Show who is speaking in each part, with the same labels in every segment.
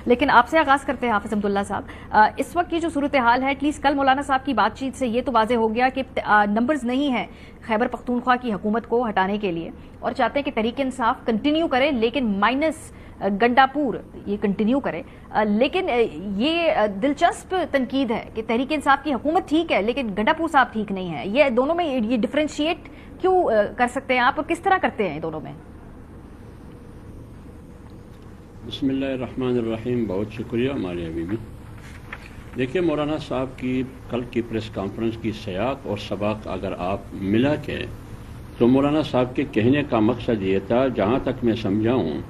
Speaker 1: لیکن آپ سے آغاز کرتے ہیں حافظ عبداللہ صاحب، اس وقت کی جو صورتحال ہے، ایٹ لیسٹ کل مولانا صاحب کی بات چیت سے یہ تو واضح ہو گیا کہ نمبرز نہیں ہیں خیبر پختونخوا کی حکومت کو ہٹانے کے لیے، اور چاہتے ہیں کہ تحریک انصاف کنٹینیو کرے لیکن مائنس گنڈا پور یہ کنٹینیو کرے. لیکن یہ دلچسپ تنقید ہے کہ تحریک انصاف کی حکومت ٹھیک ہے لیکن گنڈا پور صاحب ٹھیک نہیں ہے. یہ دونوں میں یہ ڈفرینشیٹ کیوں کر سکتے ہیں آپ، کس طرح کرتے ہیں دونوں میں؟
Speaker 2: بسم اللہ الرحمن الرحیم. بہت شکریہ ہمارے حبیبی. دیکھیے مولانا صاحب کی کل کی پریس کانفرنس کی سیاق اور سباق اگر آپ ملا کے تو مولانا صاحب کے کہنے کا مقصد یہ تھا، جہاں تک میں سمجھا ہوں،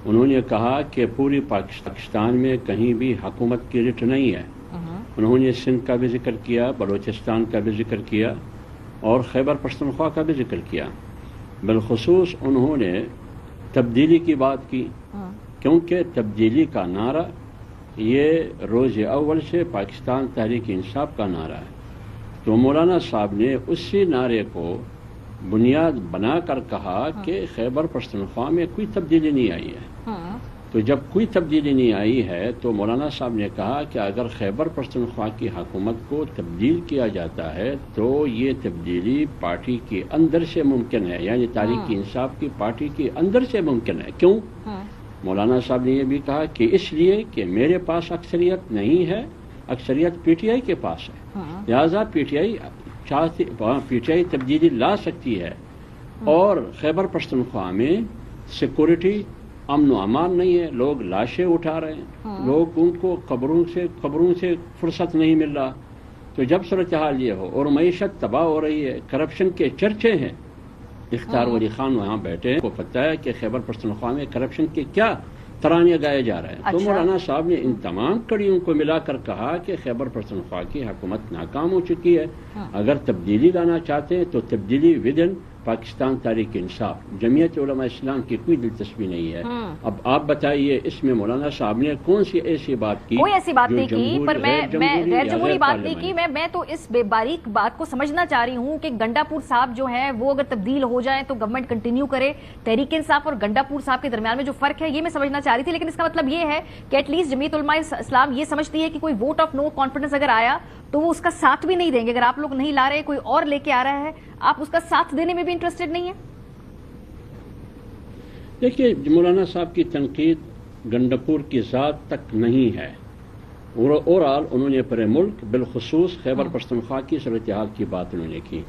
Speaker 2: انہوں نے کہا کہ پوری پاکستان میں کہیں بھی حکومت کی رٹ نہیں ہے. انہوں نے سندھ کا بھی ذکر کیا، بلوچستان کا بھی ذکر کیا اور خیبر پختونخوا کا بھی ذکر کیا. بالخصوص انہوں نے تبدیلی کی بات کی، کیونکہ تبدیلی کا نعرہ یہ روز اول سے پاکستان تحریک انصاف کا نعرہ ہے. تو مولانا صاحب نے اسی نعرے کو بنیاد بنا کر کہا کہ خیبر پختونخوا میں کوئی تبدیلی نہیں آئی ہے. تو جب کوئی تبدیلی نہیں آئی ہے تو مولانا صاحب نے کہا کہ اگر خیبر پختونخوا کی حکومت کو تبدیل کیا جاتا ہے تو یہ تبدیلی پارٹی کے اندر سے ممکن ہے، یعنی تحریک انصاف کی پارٹی کے اندر سے ممکن ہے. کیوں؟ مولانا صاحب نے یہ بھی کہا کہ اس لیے کہ میرے پاس اکثریت نہیں ہے، اکثریت پی ٹی آئی کے پاس ہے، لہذا پی ٹی آئی تبدیلی لا سکتی ہے. اور خیبر پختونخوا میں سیکورٹی، امن و امان نہیں ہے، لوگ لاشیں اٹھا رہے ہیں، لوگ ان کو قبروں سے فرصت نہیں مل رہا. تو جب صورتحال یہ ہو اور معیشت تباہ ہو رہی ہے، کرپشن کے چرچے ہیں، اختیار ولی خان وہاں بیٹھے ہیں، کو پتہ ہے کہ خیبر پختونخوا میں کرپشن کے کیا ترانے گائے جا رہے ہیں. تو مولانا صاحب نے ان تمام کڑیوں کو ملا کر کہا کہ خیبر پختونخوا کی حکومت ناکام ہو چکی ہے. اگر تبدیلی لانا چاہتے ہیں تو تبدیلی ودن پاکستان تحریک انصاف، جمعیت علماء اسلام کی کوئی دلچسپی نہیں ہے. اب آپ بتائیے اس میں مولانا صاحب نے کون سی ایسی بات کی؟
Speaker 1: کوئی ایسی بات نہیں کی، پر میں غیر جمہوری بات نہیں کی. میں تو اس بے باریک بات کو سمجھنا چاہ رہی ہوں کہ گنڈا پور صاحب جو ہے وہ اگر تبدیل ہو جائیں تو گورنمنٹ کنٹینیو کرے. تحریک انصاف اور گنڈا پور صاحب کے درمیان میں جو فرق ہے یہ میں سمجھنا چاہ رہی تھی. لیکن اس کا مطلب یہ ہے کہ ایٹ لیسٹ جمعیت علماء اسلام یہ سمجھتی ہے کہ کوئی ووٹ آف نو کانفیڈنس اگر آیا تو وہ اس کا ساتھ بھی نہیں دیں گے. اگر آپ لوگ نہیں لا رہے، کوئی اور لے کے آ رہا ہے، آپ اس کا ساتھ دینے میں بھی انٹرسٹڈ نہیں ہیں؟
Speaker 2: دیکھیے مولانا صاحب کی تنقید گنڈپور کی ذات تک نہیں ہے، اوورآل انہوں نے پورے ملک بالخصوص خیبر پختونخوا کی صورتحال کی بات انہوں نے کی.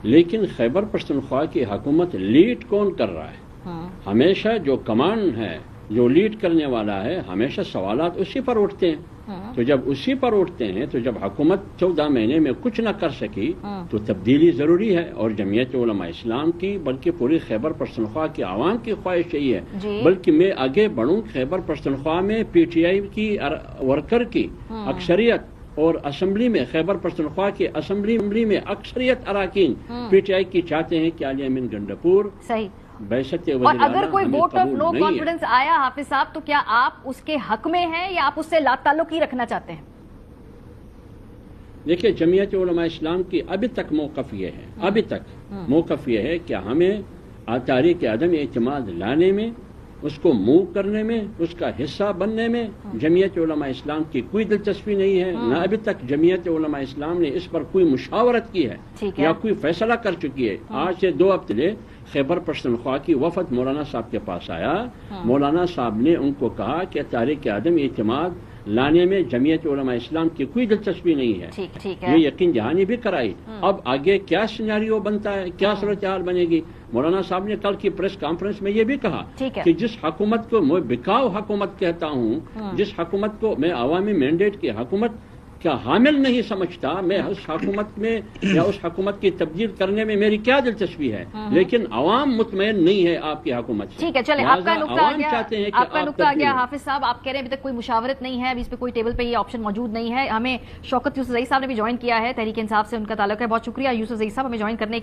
Speaker 2: لیکن خیبر پختونخوا کی حکومت لیڈ کون کر رہا ہے؟ ہمیشہ جو کمانڈ ہے، جو لیڈ کرنے والا ہے، ہمیشہ سوالات اسی پر اٹھتے ہیں. تو جب اسی پر اٹھتے ہیں تو جب حکومت 14 مہینے میں کچھ نہ کر سکی تو تبدیلی ضروری ہے. اور جمعیت علماء اسلام کی بلکہ پوری خیبر پختونخوا کی عوام کی خواہش یہی ہے. بلکہ میں آگے بڑھوں، خیبر پختونخوا میں پی ٹی آئی کی ورکر کی اکثریت اور اسمبلی میں، خیبر پختونخوا کے اسمبلی میں اکثریت اراکین پی ٹی آئی کی چاہتے ہیں کہ علی امین گنڈپور
Speaker 1: صحیح.
Speaker 2: اور
Speaker 1: اگر کوئی ووٹ آف نو کانفیڈنس آیا حافظ صاحب تو کیا آپ اس کے حق میں ہیں یا آپ اس سے لا تعلق ہی رکھنا چاہتے ہیں؟
Speaker 2: دیکھیے جمعیت علماء اسلام کی ابھی تک موقف یہ ہے کہ ہمیں تحریک عدم اعتماد لانے میں، اس کو موو کرنے میں، اس کا حصہ بننے میں جمعیت علماء اسلام کی کوئی دلچسپی نہیں ہے. نہ ابھی تک جمعیت علماء اسلام نے اس پر کوئی مشاورت کی ہے یا کوئی فیصلہ کر چکی ہے. آج سے 2 ہفتے خیبر پختونخوا کی وفد مولانا صاحب کے پاس آیا. مولانا صاحب نے ان کو کہا کہ تحریک عدم اعتماد لانے میں جمعیت علماء اسلام کی کوئی دلچسپی نہیں ہے. یہ یقین دہانی بھی کرائی. اب آگے کیا سیناریو بنتا ہے، کیا صورتحال بنے گی؟ مولانا صاحب نے کل کی پریس کانفرنس میں یہ بھی کہا کہ جس حکومت کو میں بکاؤ حکومت کہتا ہوں، جس حکومت کو میں عوامی مینڈیٹ کی حکومت کا حامل نہیں سمجھتا، میں اس حکومت میں یا اس حکومت کی تبدیل کرنے میں میری کیا دلچسپی ہے. لیکن عوام مطمئن نہیں ہے آپ کی حکومت سے.
Speaker 1: ٹھیک ہے، چلیں آپ کا نقطہ آ گیا حافظ صاحب. آپ کہہ رہے ہیں ابھی تک کوئی مشاورت نہیں ہے، ابھی اس پہ کوئی ٹیبل پہ یہ آپشن موجود نہیں ہے. ہمیں شوکت یوسف زئی صاحب نے بھی جوائن کیا ہے، تحریک انصاف سے ان کا تعلق ہے. بہت شکریہ یوسف زئی صاحب ہمیں جوائن کرنے